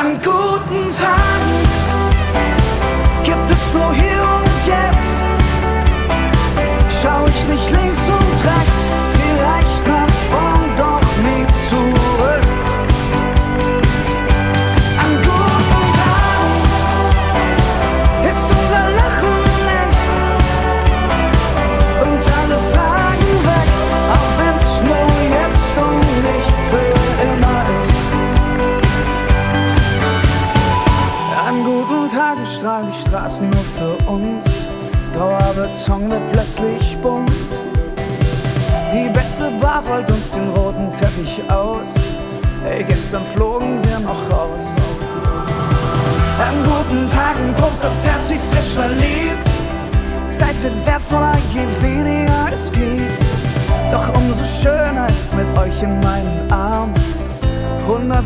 An guten Tagen gibt es nur hier und jetzt. Schau ich nicht links und rechts, vielleicht nach vorn, doch nie zurück. An guten Tagen ist unser Lachen echt und alle Fragen weg, auch wenn's nur jetzt und nicht für immer ist. An guten Tagen strahlen die Straßen nur für uns. Grauer Beton wird plötzlich bunt. Die beste Bar rollt uns den roten Teppich aus. Ey, gestern flogen wir noch raus. An guten Tagen pumpt das Herz wie frisch verliebt. Zeit wird wertvoller, je weniger es gibt. Doch umso schöner ist's mit euch in meinen Armen. 100